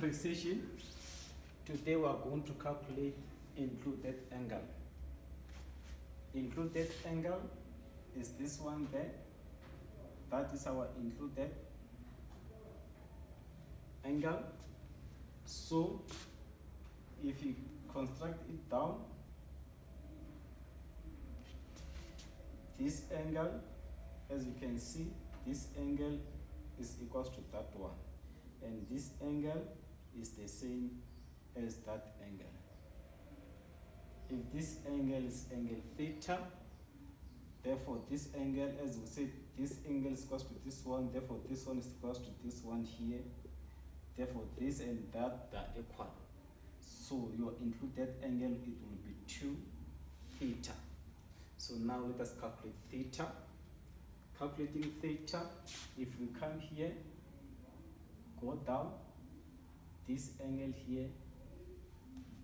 precision. Today we are going to calculate included angle. Included angle is this one there. That is our included angle. So if you construct it down, this angle, as you can see, this angle is equals to that one, and this angle is the same as that angle. If this angle is angle theta, therefore this angle, as we said, this angle is equals to this one, therefore this one is equals to this one here, therefore this and that are equal. So your included angle, it will be 2 theta. So now let us calculate theta. Calculating theta, if we come here, go down, this angle here,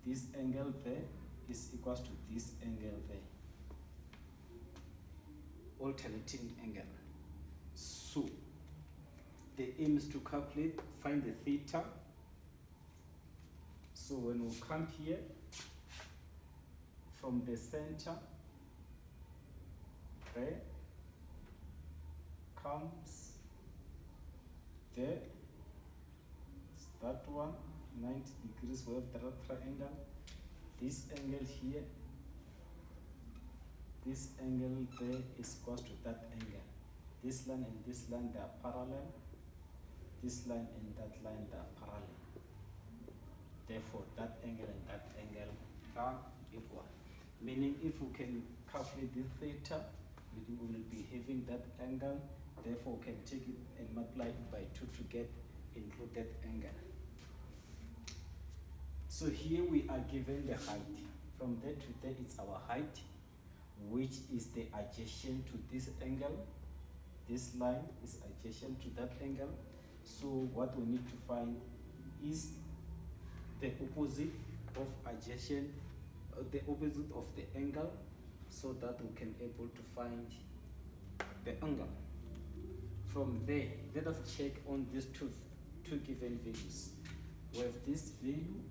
this angle there is equals to this angle there. Alternating angle. So the aim is to calculate, find the theta. So when we come here, from the center, there comes there, that one, 90 degrees, we have the triangle. This angle here, this angle there is equals to that angle. This line and this line, they are parallel. This line and that line, they are parallel. Therefore, that angle and that angle are equal. Meaning, if we can calculate this theta, we will be having that angle. Therefore, we can take it and multiply it by 2 to get included angle. So here we are given the height. From there to there, it's our height, which is the adjacent to this angle. This line is adjacent to that angle. So what we need to find is the opposite of adjacent, the opposite of the angle, so that we can able to find the angle. From there, let us check on these two given values. We have this value,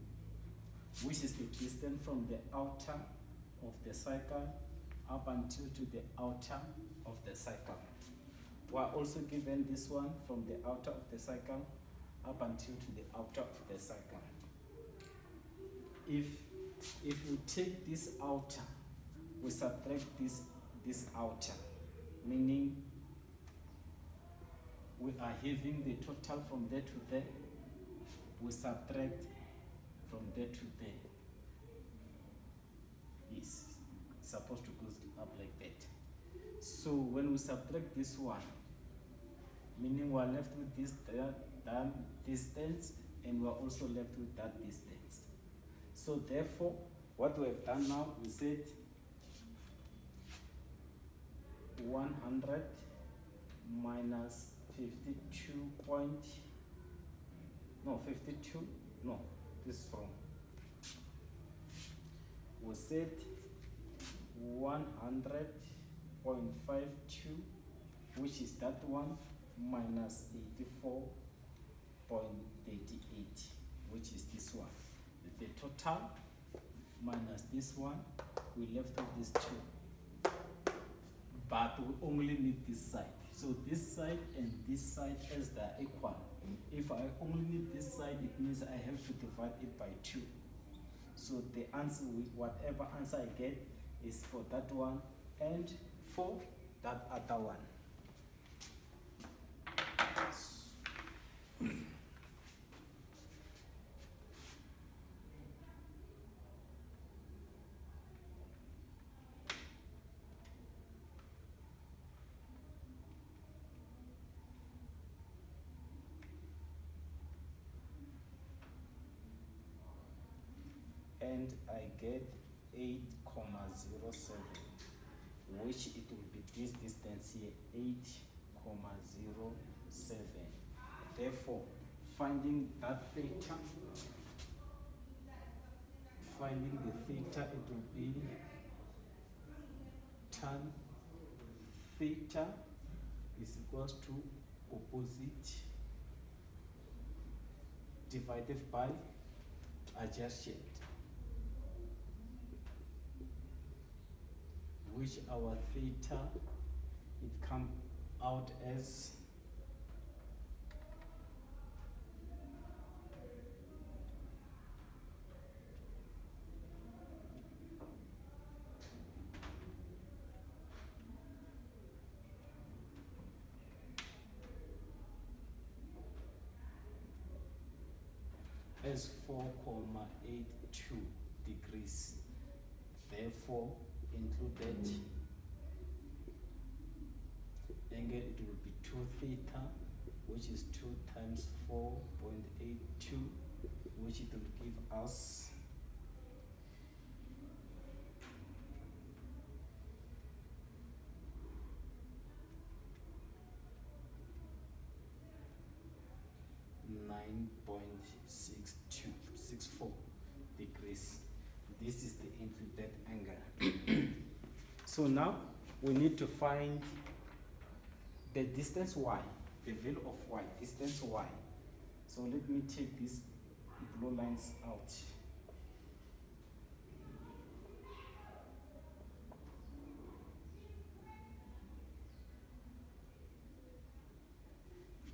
which is the distance from the outer of the circle up until to the outer of the circle. We are also given this one from the outer of the circle up until to the outer of the circle. If we take this outer, we subtract this outer, meaning we are having the total from there to there, we subtract from there to there. It's supposed to go up like that. So when we subtract this one, meaning we are left with this distance, and we are also left with that distance. So therefore, what we have done now, we said 100 minus 52 no, this is wrong. We said 100.52, which is that one, minus 84.38, which is this one. The total minus this one, we left with this 2. But we only need this side. So this side and this side, as they are equal. If I only need this side, it means I have to divide it by 2. So the answer, whatever answer I get, is for that one and for that other one. And I get 8,07, which it will be this distance here, 8,07. Therefore, finding that theta, finding the theta, it will be tan theta is equals to opposite divided by adjacent, which our theta, it come out as as 4,82 degrees. Therefore, included angle, it will be 2 theta, which is 2 times 4.82, which it will give us 9.6264 degrees. This is the included angle. So now we need to find the distance y, the value of y, distance y. So let me take these blue lines out.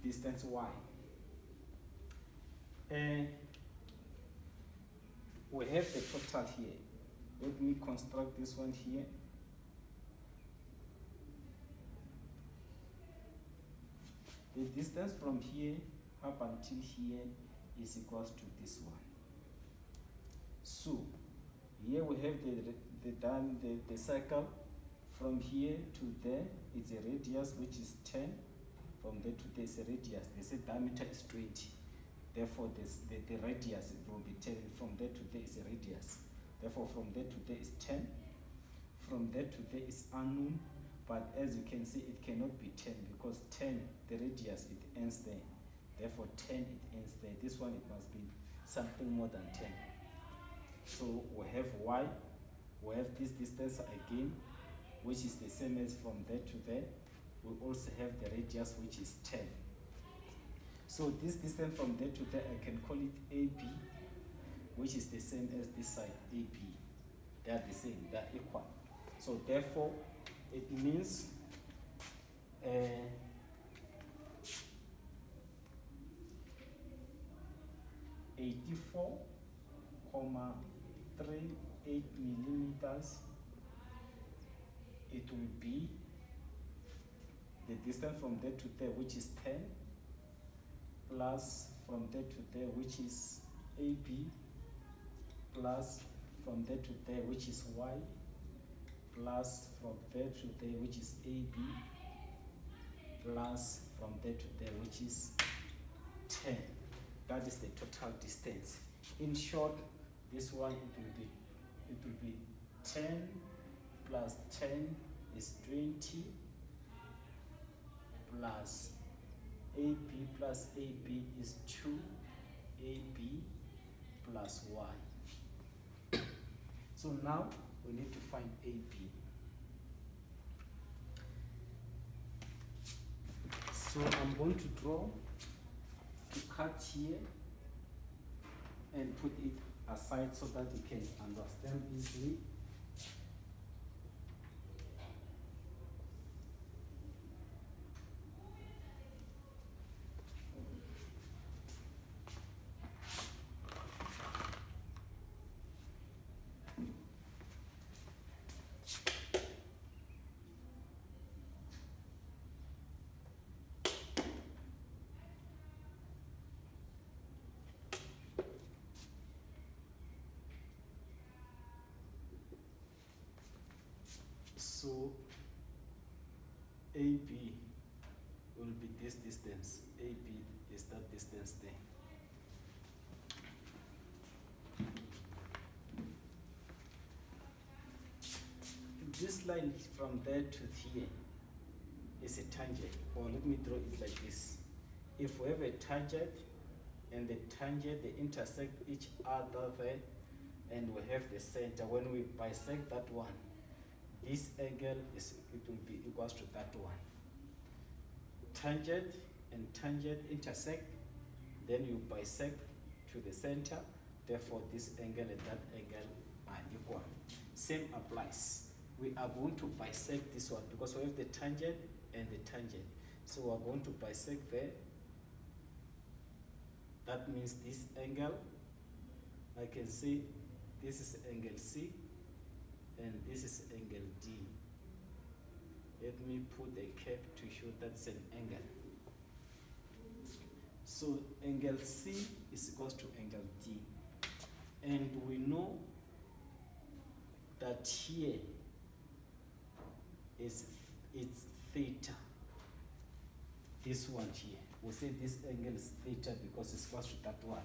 Distance y. We have the total here. Let me construct this one here. The distance from here up until here is equals to this one. So here we have the circle from here to there. It's a radius which is 10. From there to there is a radius. They say diameter is 20. Therefore, the radius it will be 10. From there to there is a radius. Therefore, from there to there is 10. From there to there is unknown. But as you can see, it cannot be 10 because 10, the radius, it ends there. Therefore, 10, it ends there. This one, it must be something more than 10. So we have y. We have this distance again, which is the same as from there to there. We also have the radius, which is 10. So this distance from there to there, I can call it AB, which is the same as this side, AB. They are the same, they are equal. So therefore, it means 84.38 millimeters. It will be the distance from there to there, which is 10, plus from there to there, which is AB, plus from there to there, which is Y, plus from there to there, which is AB, plus from there to there, which is 10. That is the total distance. In short, this one it will be 10 plus 10 is 20, plus AB plus AB is 2AB plus Y. So now we need to find AB. So I'm going to cut here and put it aside so that you can understand easily. So AB will be this distance. AB is that distance there. This line from there to here is a tangent. Or let me draw it like this. If we have a tangent and the tangent, they intersect each other there, and we have the center. When we bisect that one, this angle will be equals to that one. Tangent and tangent intersect, then you bisect, to the center. Therefore, this angle and that angle are equal. Same applies. We are going to bisect this one because we have the tangent and the tangent. So we are going to bisect there. That means this angle, I can say this is angle C and this is angle D. Let me put a cap to show that's an angle. So angle C is equal to angle D. And we know that here it's theta. This one here, we say this angle is theta because it's equal to that one.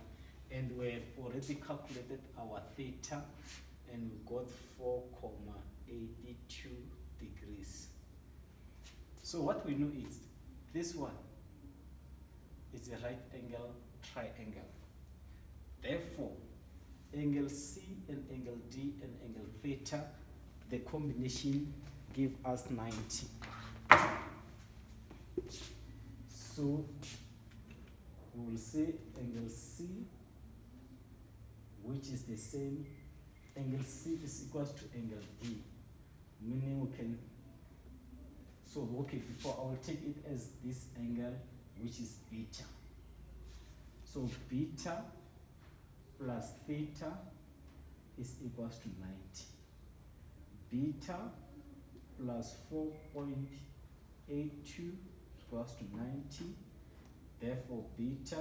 And we have already calculated our theta and we got 4,82 degrees. So what we know is this one is a right angle triangle. Therefore, angle C and angle D and angle theta, the combination give us 90. So we will say angle C, which is the same, angle C is equal to angle D, meaning we can, so okay, before I will take it as this angle, which is beta. So beta plus theta is equals to 90. Beta plus 4.82 equals to 90. Therefore, beta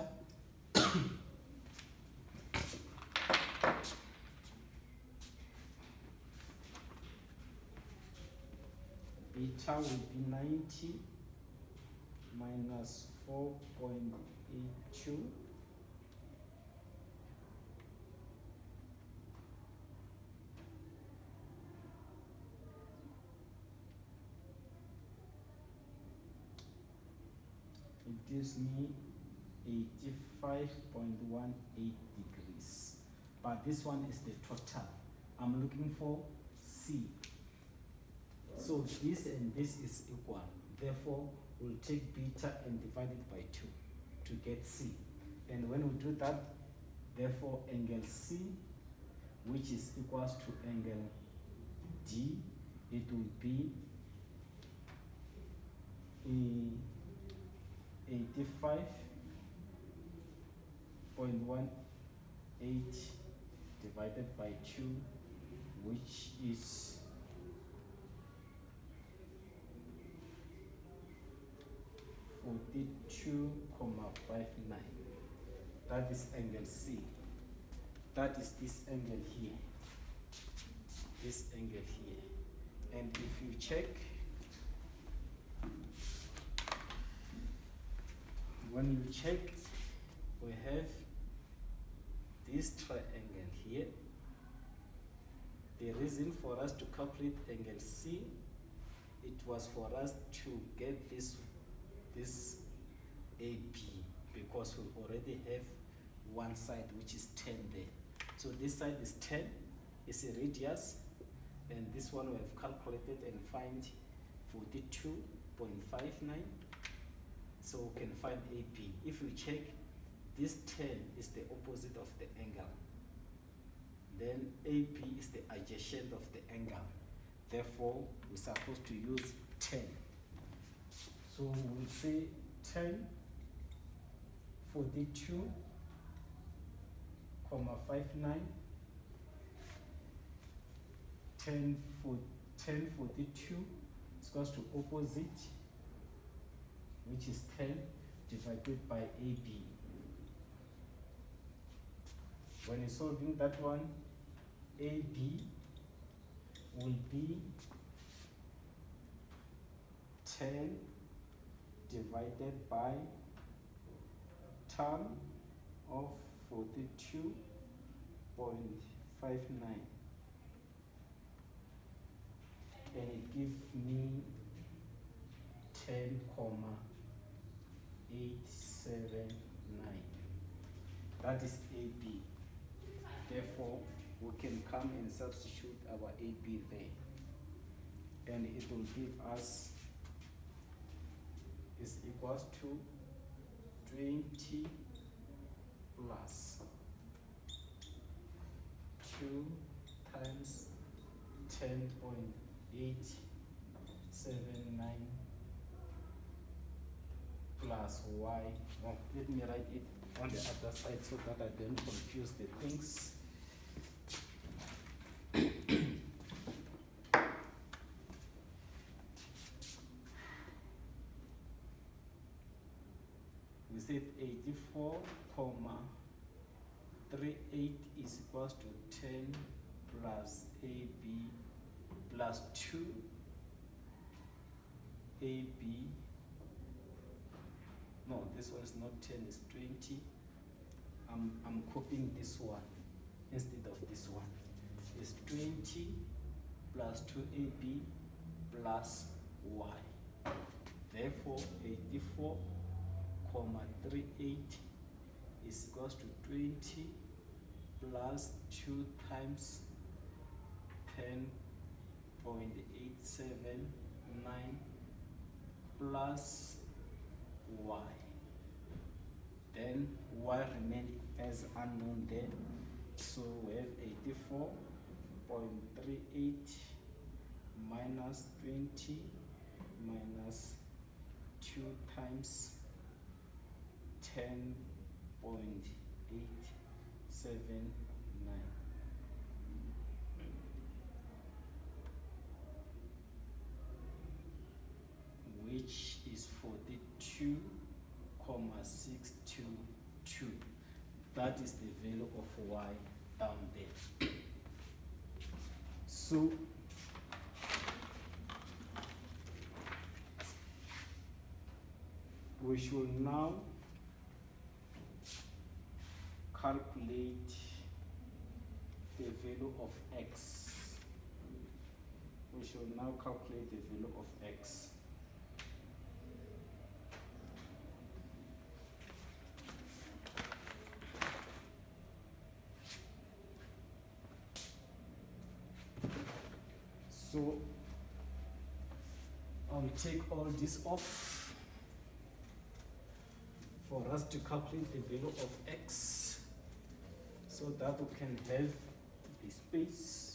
beta will be 90 minus 4.82 it gives me 85.18 degrees. But this one is the total. I'm looking for C. So this and this is equal. Therefore, we'll take beta and divide it by 2 to get C. And when we do that, therefore angle C, which is equals to angle D, it will be 85.18 divided by 2, which is 42.59. That is angle C. That is this angle here. This angle here. And if you check, when you check, we have this triangle here. The reason for us to calculate angle C, it was for us to get this AB, because we already have one side which is 10 there. So this side is 10, it's a radius, and this one we have calculated and find 42.59. So we can find AB. If we check, this 10 is the opposite of the angle. Then AB is the adjacent of the angle. Therefore, we're supposed to use 10. So we'll say 10, 42.59, 1042 is equals to opposite, which is 10 divided by AB. When you're solving that one, AB will be 10 divided by tan of 42.59, and it gives me 10.879. That is AB. Therefore, we can come and substitute our AB there, and it will give us is equals to 20 plus 2 times 10.879 plus y. Oh, let me write it on the other side so that I don't confuse the things. We said 84.38 is equals to 10 plus AB plus 2 AB. No, this one is not 10, it's 20. I'm copying this one instead of this one. It's 20 plus 2AB plus y. Therefore, 84.38 is equals to 20 plus 2 times 10.879 plus y. Then y remains as unknown there. So we have 84.38 minus 20 minus 2 times 10.879, which is 42.622. That is the value of y down there. So we should now calculate the value of x. We should now calculate the value of x. So I'll take all this off for us to calculate the value of x so that we can have the space.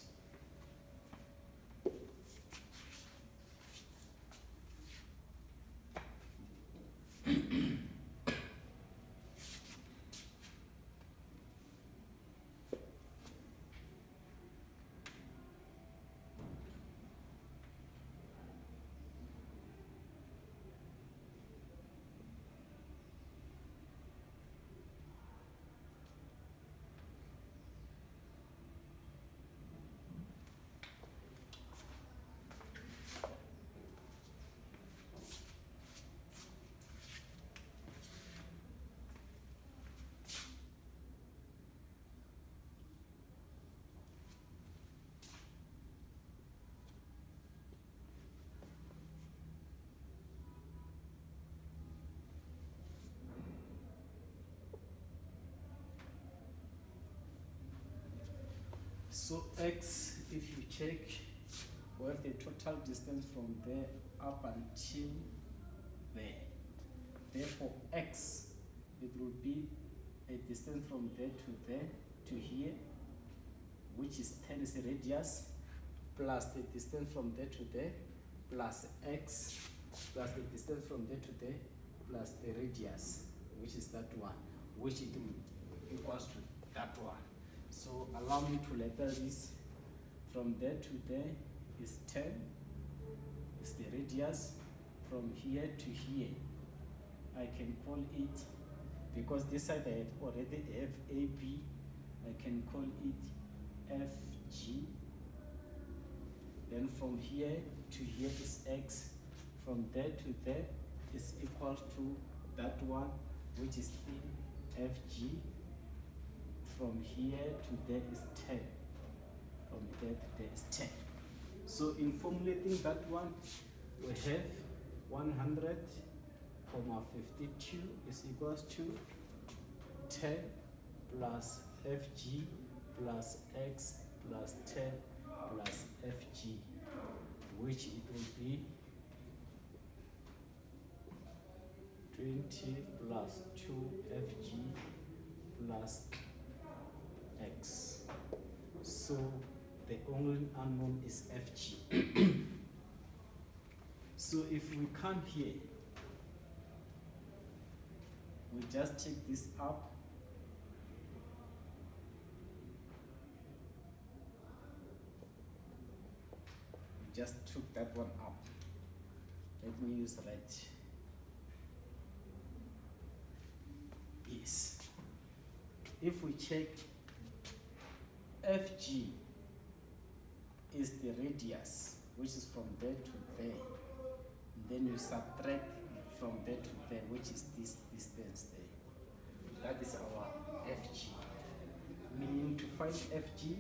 So x, if you check, we have the total distance from there up until there. Therefore, x, it will be a distance from there to there to here, which is 10 is the radius, plus the distance from there to there, plus x, plus the distance from there to there, plus the radius, which is that one, which it equals to that one. So allow me to letter this. From there to there is 10, is the radius. From here to here, I can call it, because this side I have already have AB, I can call it FG. Then from here to here is x. From there to there is equal to that one, which is FG. From here to there is 10. From there to there is 10. So in formulating that one, we have 100.52 is equals to 10 plus FG plus x plus 10 plus FG, which it will be 20 plus 2 FG plus x. So the only unknown is FG. So if we come here, we just take this up. We just took that one up. Let me use red. Yes. If we check, FG is the radius, which is from there to there. Then you subtract from there to there, which is this distance there. That is our FG. Meaning to find FG,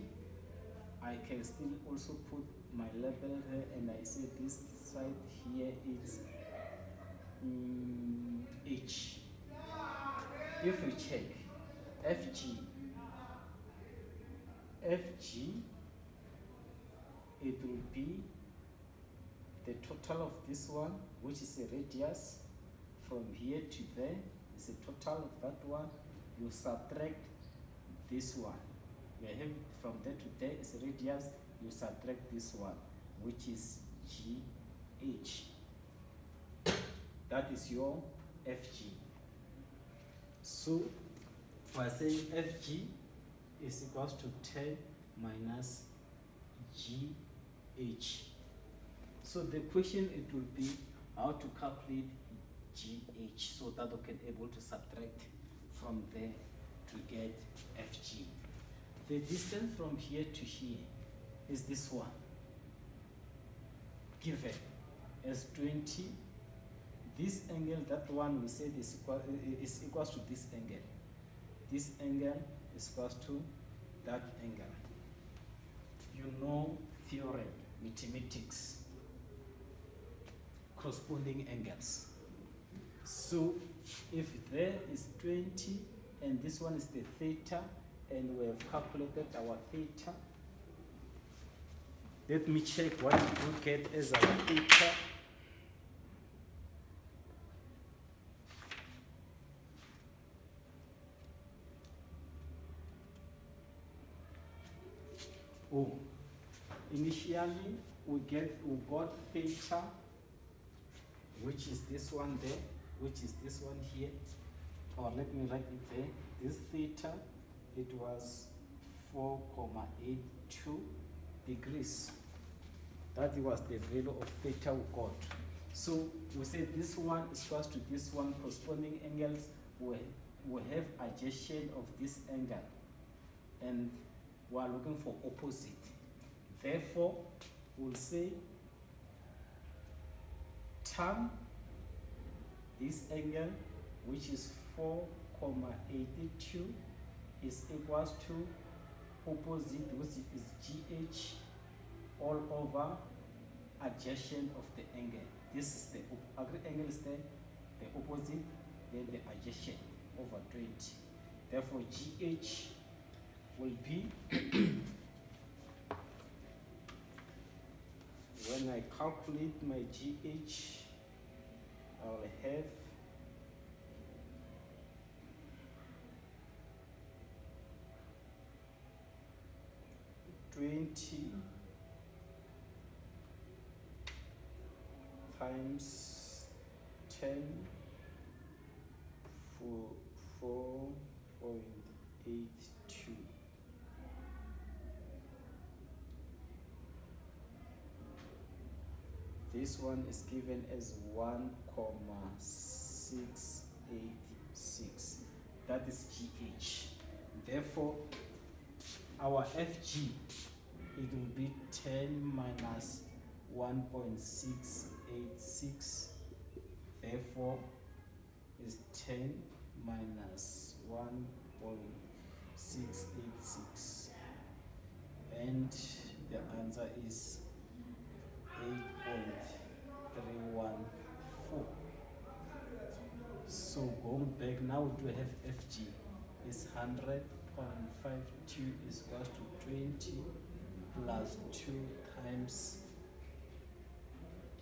I can still also put my label here and I say this side here is H. If we check FG, it will be the total of this one, which is a radius from here to there, is a total of that one. You subtract this one. You have from there to there is a radius, you subtract this one, which is GH. That is your FG. So we're saying FG is equals to 10 minus GH. So the question it will be how to calculate GH so that we can able to subtract from there to get FG. The distance from here to here is this one, given as 20. This angle, that one we said is equals to this angle. This angle is equals to that angle. You know theorem, mathematics, corresponding angles. So if there is 20 and this one is the theta, and we have calculated our theta, let me check what we get as our theta. Oh, initially we got theta, which is this one there, which is this one here, or let me write it there. This theta, it was 4,82 degrees. That was the value of theta we got. So we said this one is equals to this one, corresponding angles. We have adjacent of this angle, and we are looking for opposite. Therefore, we'll say tan this angle, which is 4,82, is equals to opposite, which is GH, all over adjacent of the angle. This is the angle is the opposite, then the adjacent over 20. Therefore, GH will be when I calculate my GH, I will have 20 times 10 for 4.82. This one is given as 1,686. That is GH. Therefore, our FG, it will be 10 minus 1.686. Therefore, is 10 minus 1.686. And the answer is 8.314. So going back now, we do have FG is 100.52 is equals to 20 plus 2 times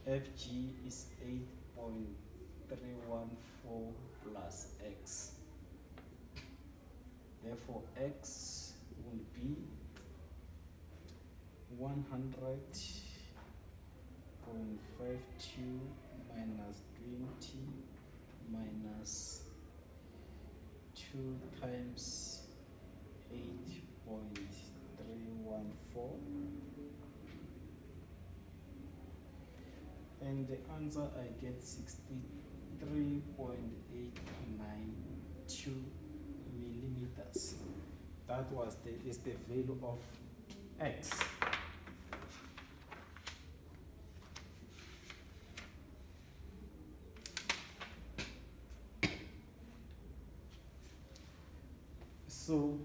FG is 8.314 plus X. Therefore, X will be 100.52 minus 20 minus 2 times 8.314, and the answer I get 63.892 millimeters. That is the value of x. So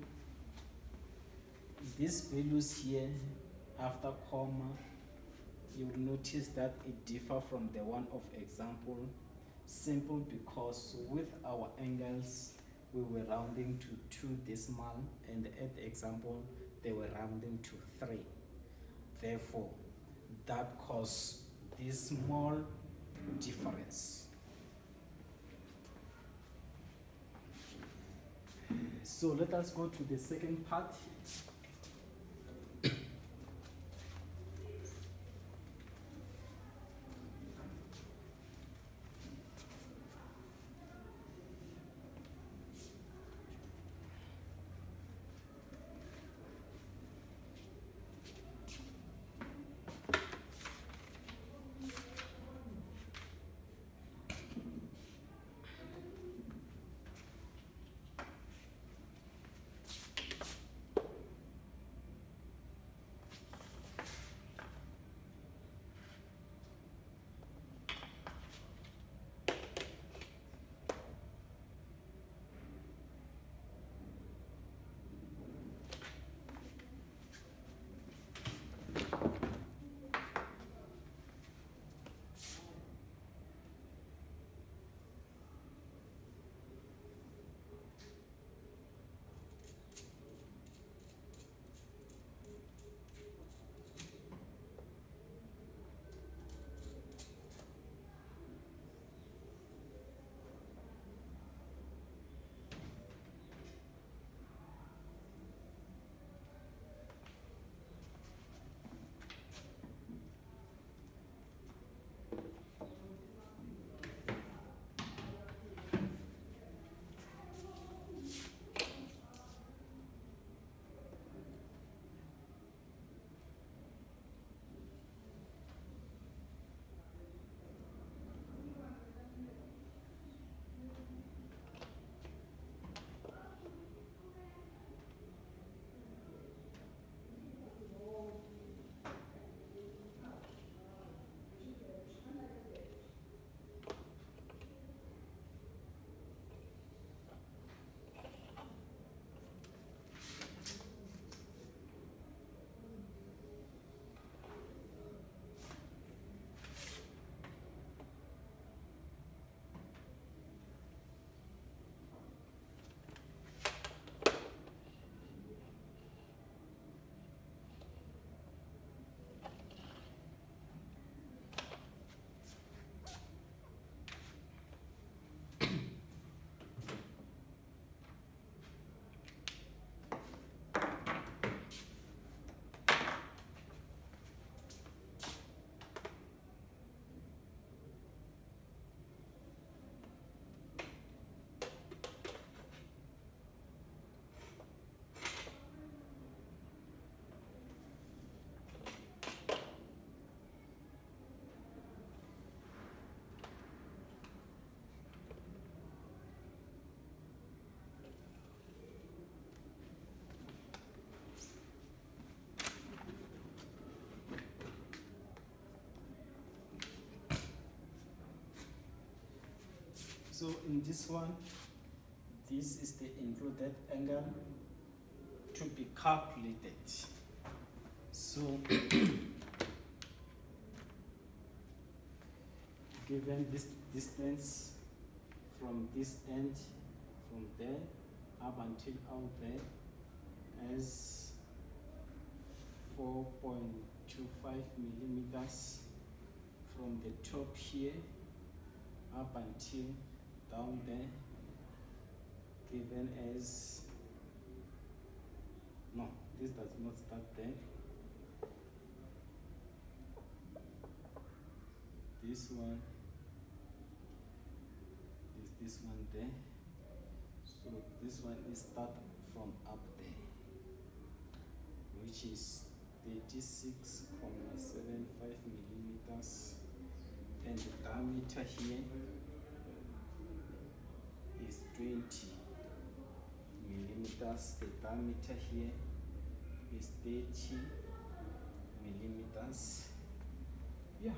these values here after comma, you will notice that it differ from the one of example, simple because with our angles we were rounding to 2 decimal, and at the example they were rounding to 3. Therefore, that caused this small difference. So let us go to the second part. So in this one, this is the included angle to be calculated. So given this distance from this end, from there up until out there, as 4.25 millimeters from the top here up until down there, given as, no, this does not start there, this one is this one there. So this one is start from up there, which is 36.75 millimeters, and the diameter here is 20 millimeters. The diameter here is 30 millimeters. Yeah,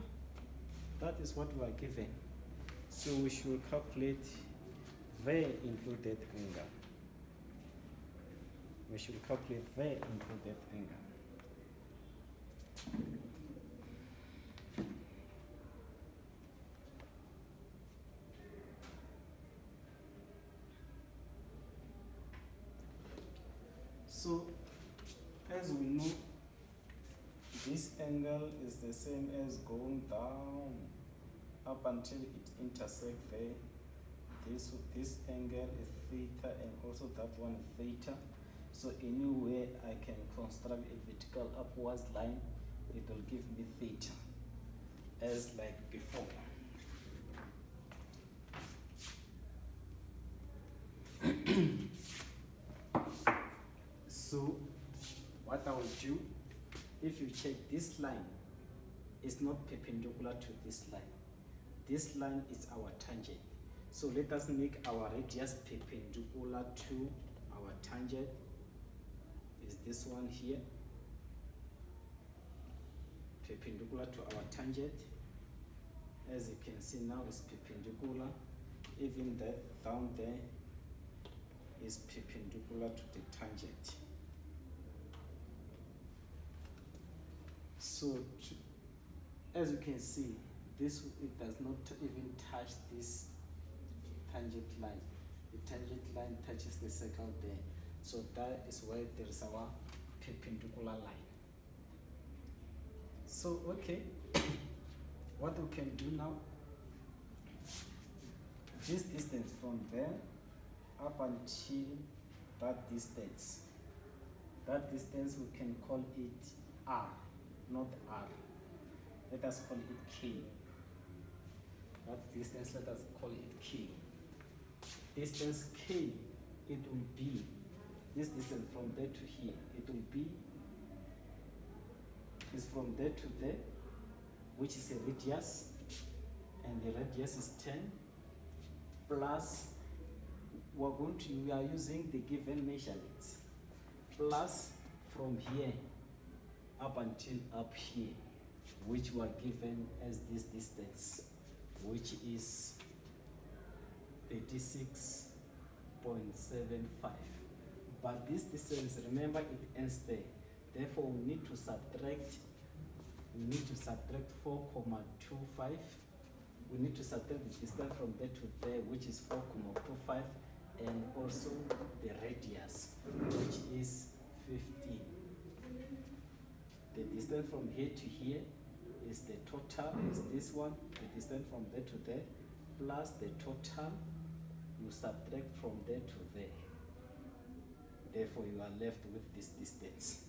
that is what we are given. So we should calculate the included angle. We should calculate the included angle. So, as we know, this angle is the same as going down up until it intersects there. This angle is theta, and also that one is theta. So anywhere I can construct a vertical upwards line, it will give me theta, as like before. So what I will do, if you check this line, is not perpendicular to this line. This line is our tangent. So let us make our radius perpendicular to our tangent. Is this one here, perpendicular to our tangent. As you can see now, it's perpendicular. Even that down there is perpendicular to the tangent. So as you can see, this, it does not even touch this tangent line. The tangent line touches the circle there. So that is where there is our perpendicular line. So okay, what we can do now, this distance from there up until that distance we can call it R, not R. Let us call it K. That distance, let us call it K. Distance K, it will be this distance from there to here. It will be is from there to there, which is a radius, and the radius is 10 plus, we are using the given measurements, plus from here up until up here, which were given as this distance, which is 36.75. But this distance, remember, it ends there. Therefore, we need to subtract 4.25. We need to subtract the distance from there to there, which is 4.25, and also the radius, which is 15. The distance from here to here is the total, is this one, the distance from there to there, plus the total you subtract from there to there. Therefore, you are left with this distance.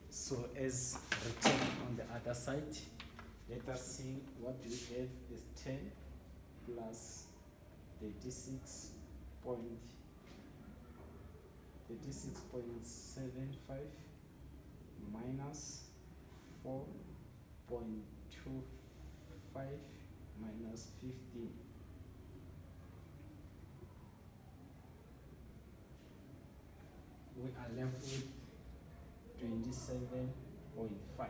So as written on the other side, let us see what we have is 10 plus 36.75 minus 4.25 minus 15. We are left with 27.5.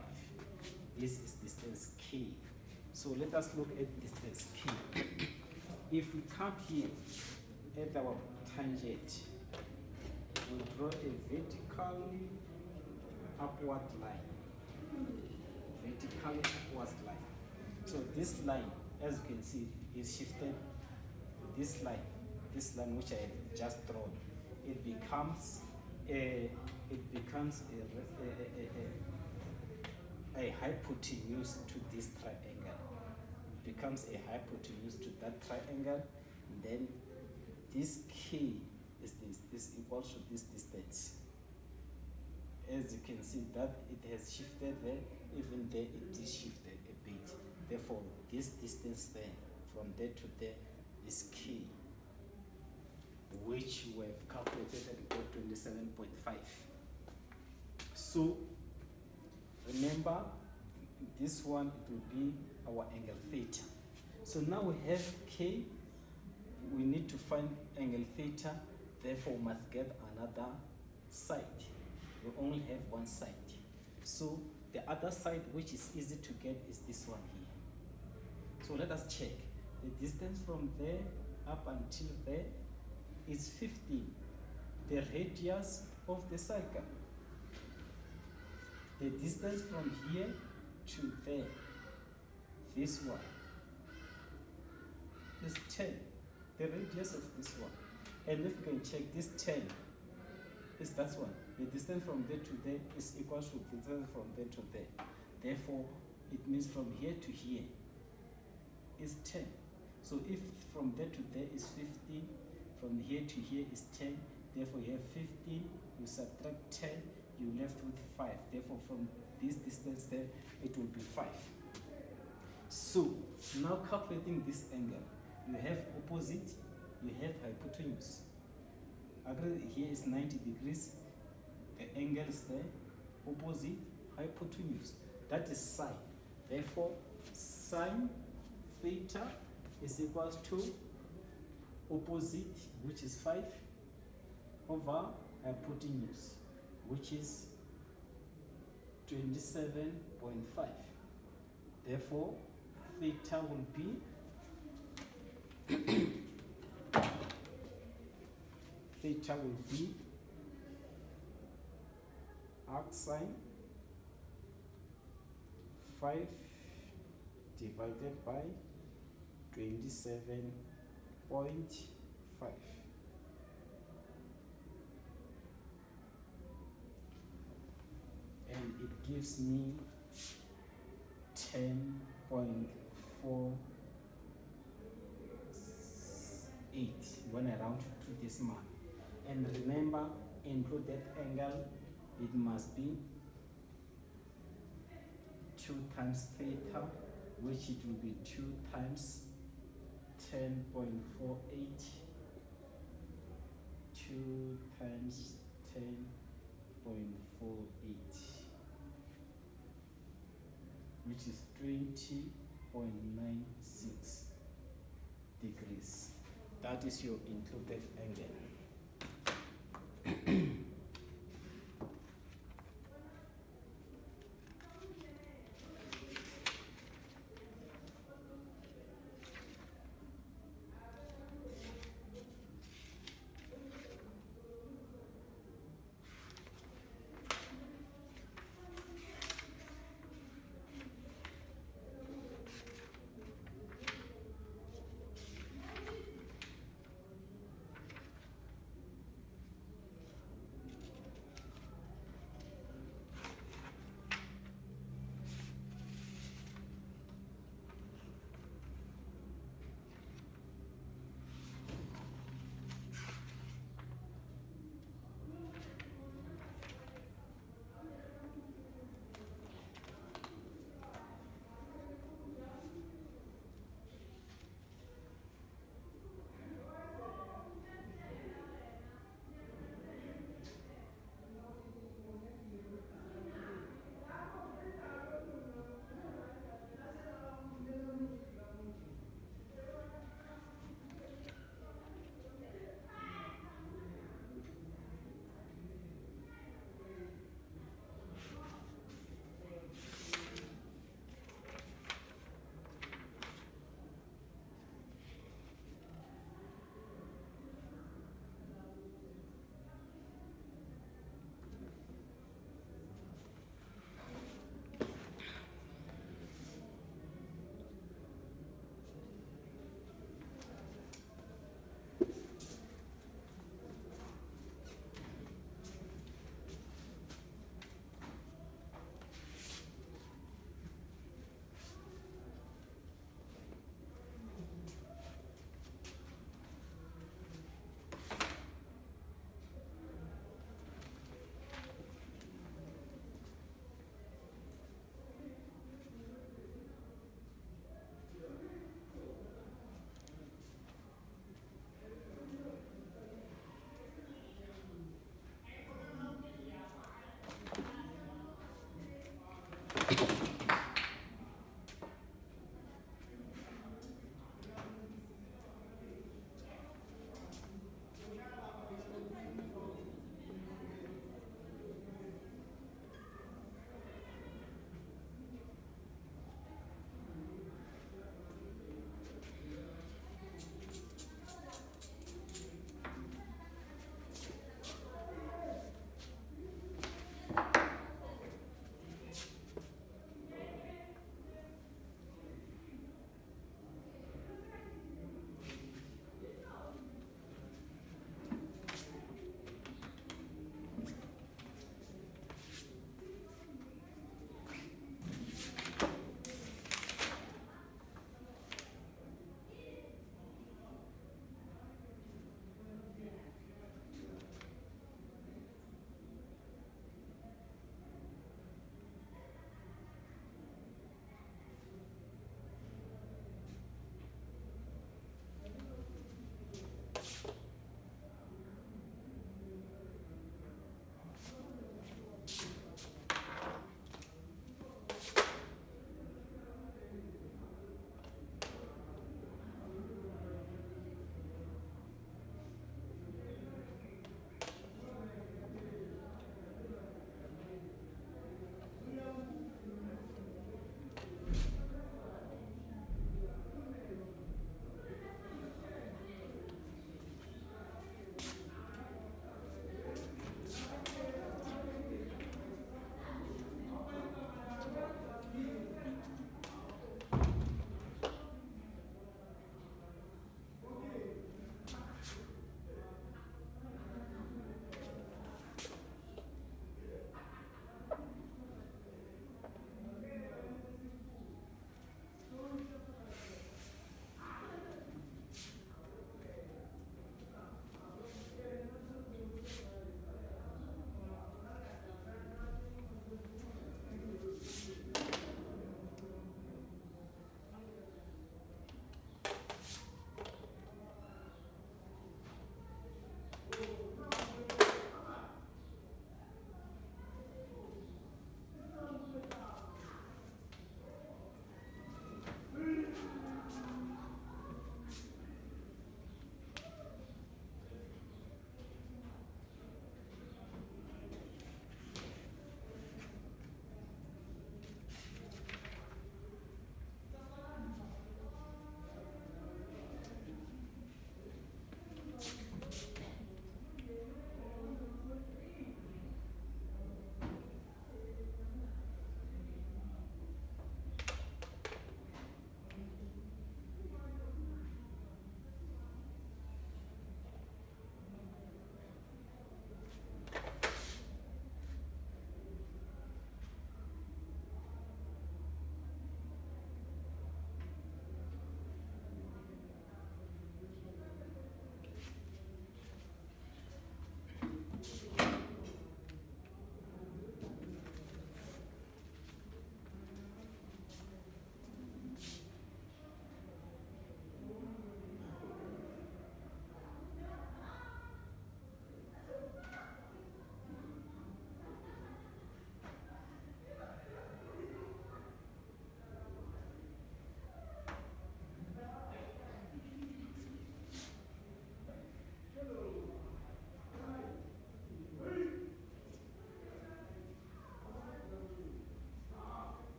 This is distance K. So let us look at distance K. If we come here at our tangent, we'll draw a vertical upward line. Vertical upward line. So this line, as you can see, is shifted. This line which I have just drawn, it becomes a hypotenuse to this triangle. It becomes a hypotenuse to that triangle. Then this K is this equals to this distance. As you can see that it has shifted there, even there it is shifted a bit. Therefore, this distance there, from there to there, is K, which we have calculated and got 27.5. So, remember, this one, it will be our angle theta. So now we have K, we need to find angle theta, therefore we must get another side. We only have one side. So the other side, which is easy to get, is this one here. So let us check. The distance from there up until there is 15, the radius of the circle. The distance from here to there, this one, is 10, the radius of this one. And if you can check, this 10 is that one. The distance from there to there is equal to the distance from there to there. Therefore, it means from here to here is 10. So if from there to there is 15, from here to here is 10, therefore you have 15, you subtract 10, you're left with 5. Therefore, from this distance there, it will be 5. So, now calculating this angle, you have opposite, you have hypotenuse. Again, here is 90 degrees, the angle is there, opposite, hypotenuse. That is sine. Therefore, sine theta is equal to opposite, which is 5, over hypotenuse, which is 27.5. Therefore, theta will be theta will be arc sine 5 divided by 27.5. And it gives me 10.48 when I round to this mark. And remember, include that angle, it must be 2 times theta, which it will be 2 times 10.48, 2 times 10.48, which is 20.96 degrees. That is your included angle.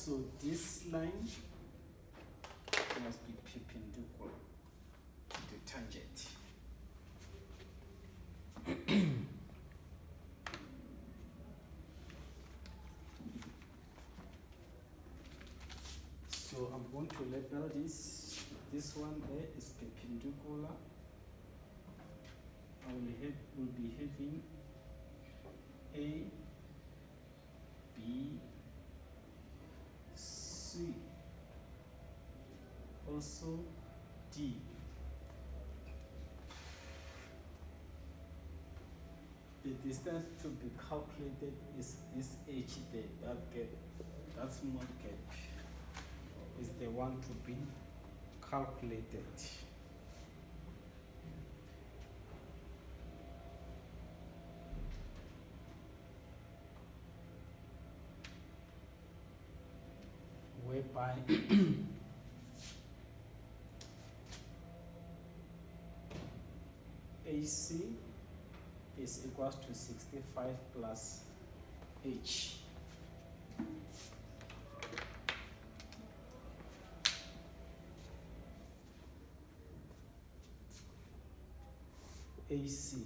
So this line must be perpendicular to the tangent. So I'm going to label this. This one there is perpendicular. I will be having A, B, C, also D. The distance to be calculated is this H there, that gap, that small gap is the one to be calculated. Whereby AC is equals to 65 plus H. AC,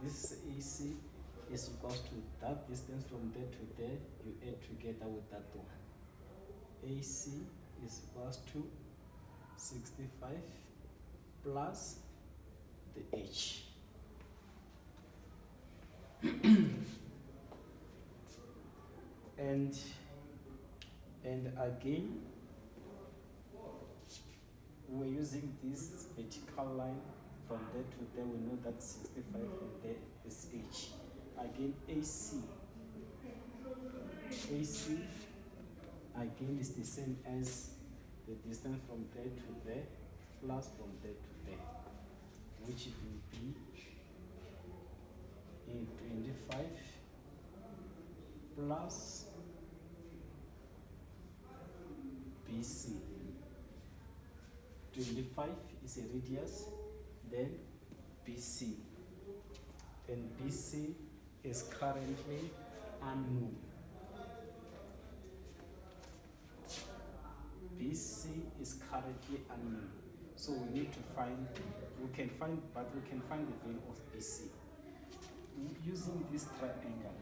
this AC is equals to that distance from there to there, you add together with that one. AC is equals to 65 plus the H. and again, we're using this vertical line from there to there. We know that 65 and there is H. Again, AC again is the same as the distance from there to there plus from there to there, which will be in 25 plus BC. 25 is a radius, then BC, and BC is currently unknown. BC is currently unknown, so we need to find. We can find the value of BC using this triangle.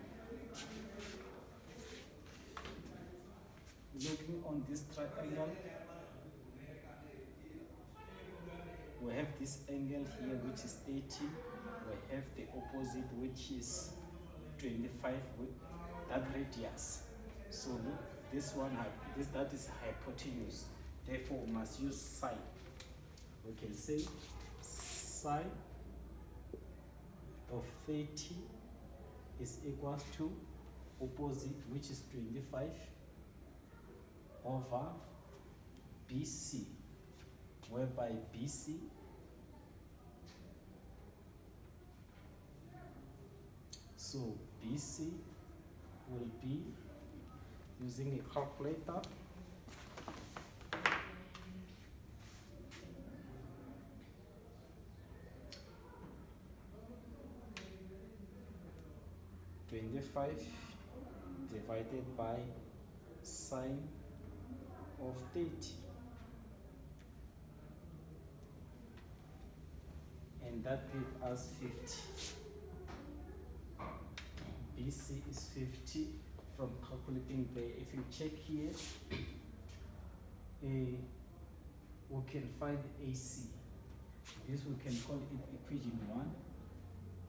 Looking on this triangle, we have this angle here which is 30. We have the opposite which is 25 with that radius. So look, this one that is hypotenuse. Therefore, we must use sine. We can say sine of 30 is equals to opposite, which is 25, over BC, whereby BC so BC will be, using a calculator, divided by sine of 30, and that gives us 50. BC is 50 from calculating there. If you check here, we can find AC. This we can call it equation 1.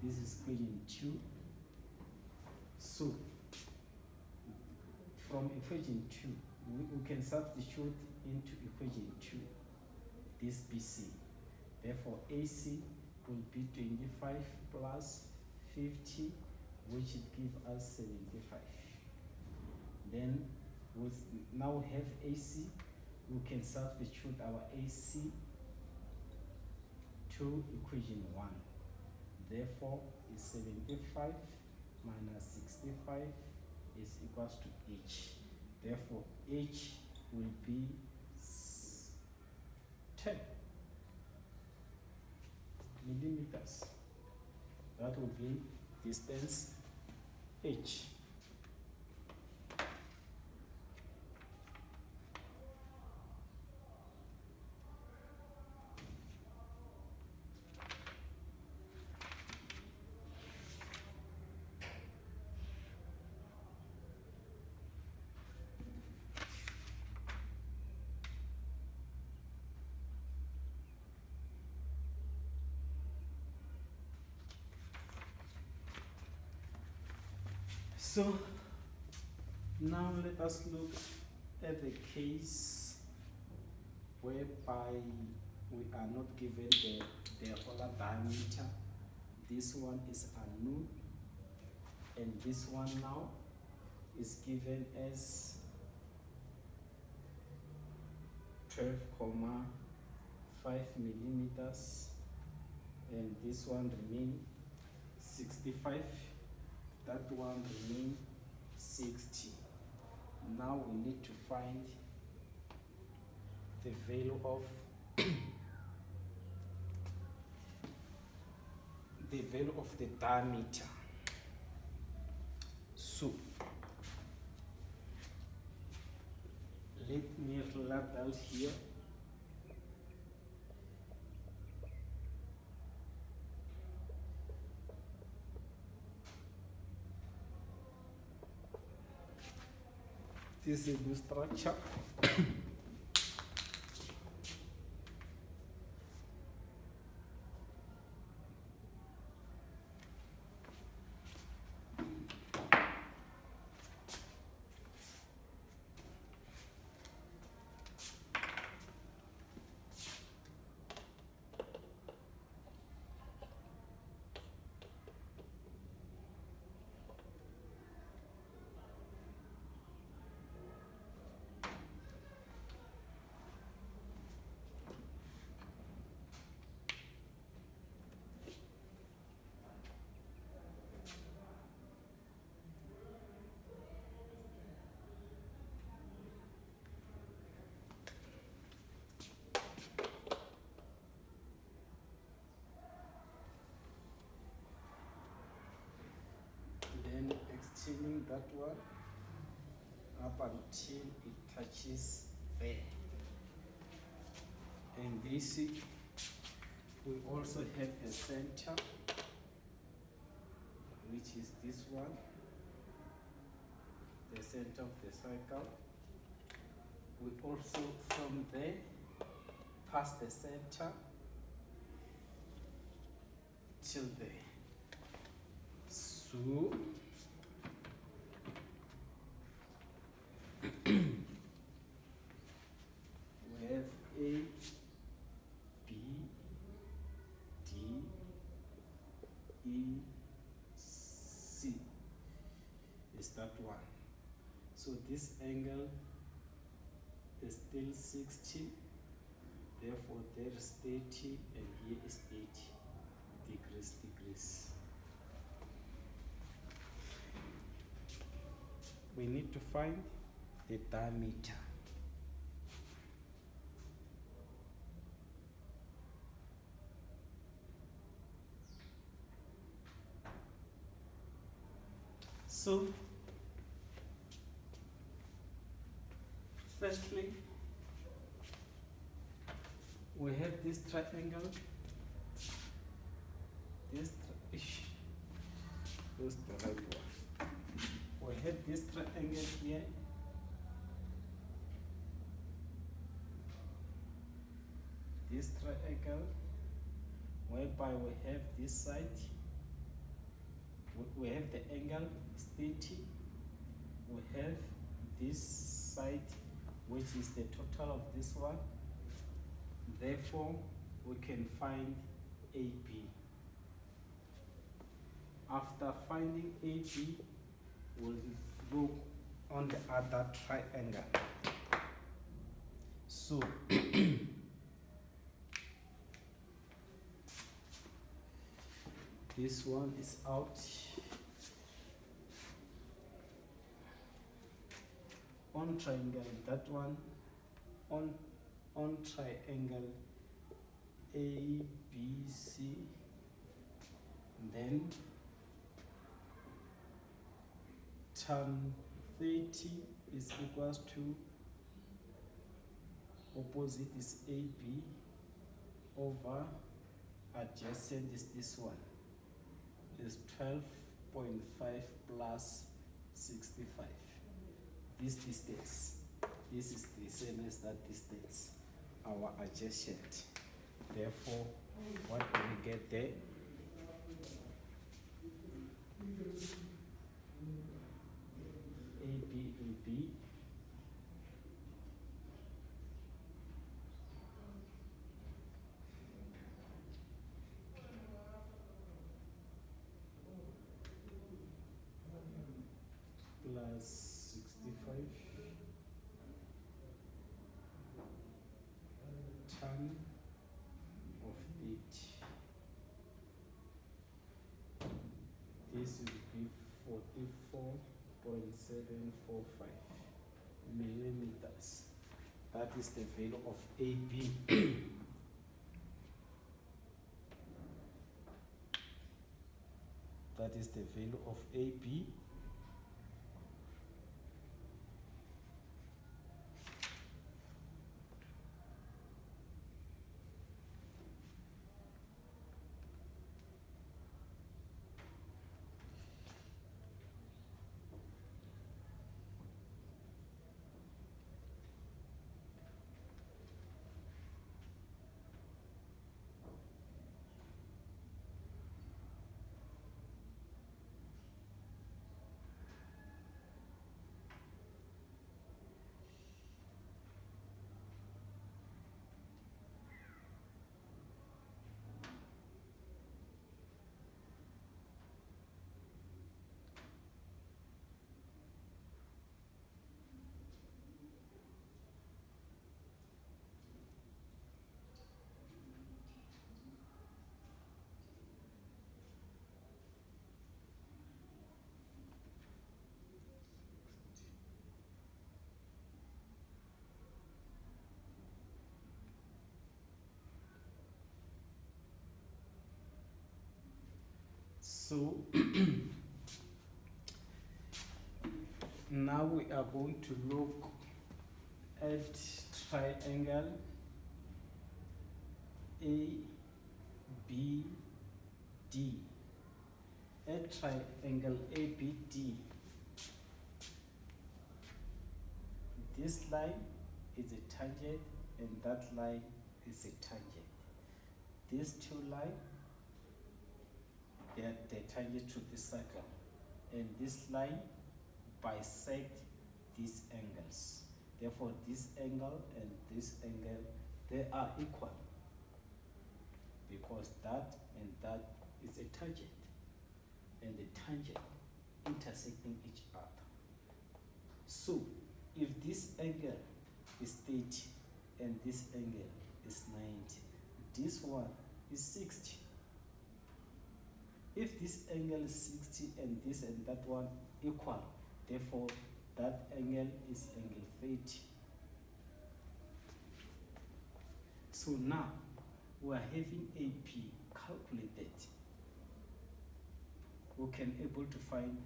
This is equation 2. So, from equation 2, we can substitute into equation 2 this BC. Therefore, AC will be 25 plus 50, which gives us 75. Then, now we have AC, we can substitute our AC to equation 1. Therefore, is 75 minus 65 is equals to H. Therefore, H will be 10 millimeters. That will be distance H. So now let us look at the case whereby we are not given the roller diameter. This one is unknown, and this one now is given as 12.5 millimeters, and this one remain 65, that one remain 60. Now we need to find the value of the diameter. So let me label here. This is a new structure. Then extending that one up until it touches there. And this, we also have a center, which is this one, the center of the circle. We also, from there, past the center till there. So we have A, B, D, E, C is that one. So this angle is still 60, therefore there is 30 and here is 80 degrees. We need to find the diameter. So, firstly, we have this triangle. This is the right one. We have this triangle here. This triangle, whereby we have this side. We have the angle is 30. We have this side, which is the total of this one. Therefore, we can find AB. After finding AB, we'll look on the other triangle. So, this one is out. On triangle, that one, on triangle ABC, then tan 30 is equals to, opposite is AB over adjacent is this one, is 12.5 plus 65. This distance, this is the same as that distance, our adjacent. Therefore, what do we get there? be plus 65 tan of 8. This will be 44.745 millimeters. That is the value of AB. That is the value of AB. So now we are going to look at triangle ABD. At triangle ABD, this line is a tangent and that line is a tangent. These two lines, they are the tangent to this circle, and this line bisect these angles. Therefore, this angle and this angle, they are equal because that and that is a tangent, and the tangent intersecting each other. So, if this angle is 30 and this angle is 90, this one is 60. If this angle is 60 and this and that one equal, therefore that angle is angle 30. So now we are having AP calculated. We can able to find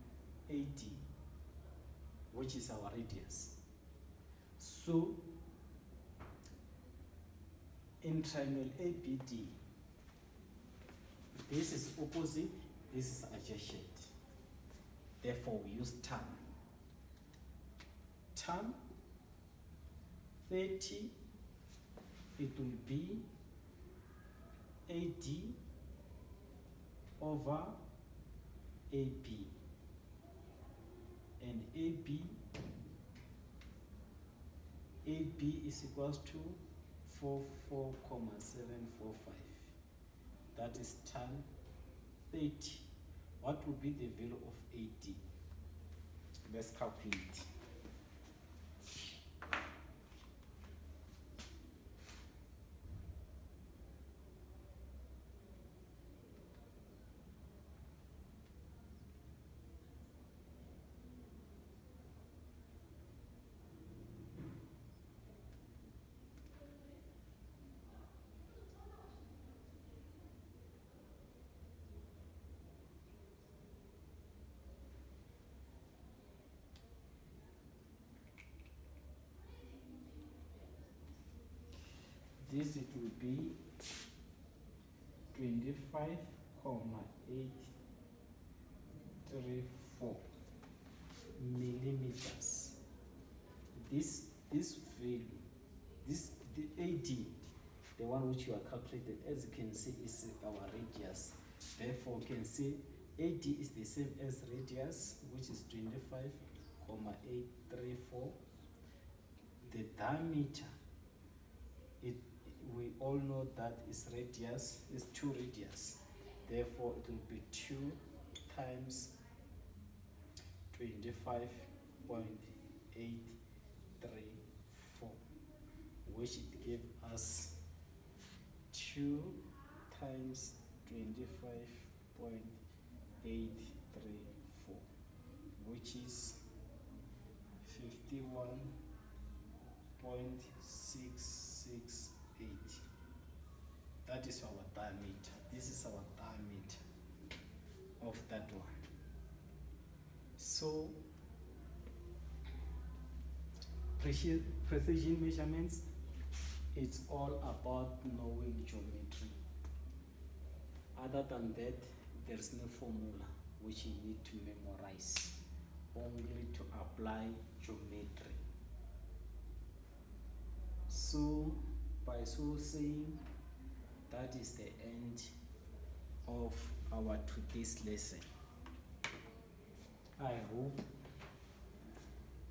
AD, which is our radius. So in triangle ABD, this is opposite, this is adjacent. Therefore, we use tan. Tan 30, it will be AD over AB. And AB is equals to 44,745. That is tan 30. What would be the value of AD? Let's calculate. This it will be 25,834 millimeters. This value, the AD, the one which you are calculated, as you can see, is our radius. Therefore, you can say AD is the same as radius, which is 25,834 834. The diameter, we all know that is radius, is 2 radius. Therefore, it will be 2 times 25.834, which it gave us 2 times 25.834, which is 51.668. That is our diameter. This is our diameter of that one. So precision measurements, it's all about knowing geometry. Other than that, there's no formula which you need to memorize, only to apply geometry. So by so saying, that is the end of our today's lesson. I hope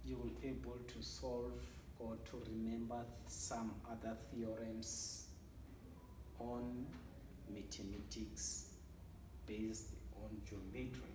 you will be able to solve or to remember some other theorems on mathematics based on geometry.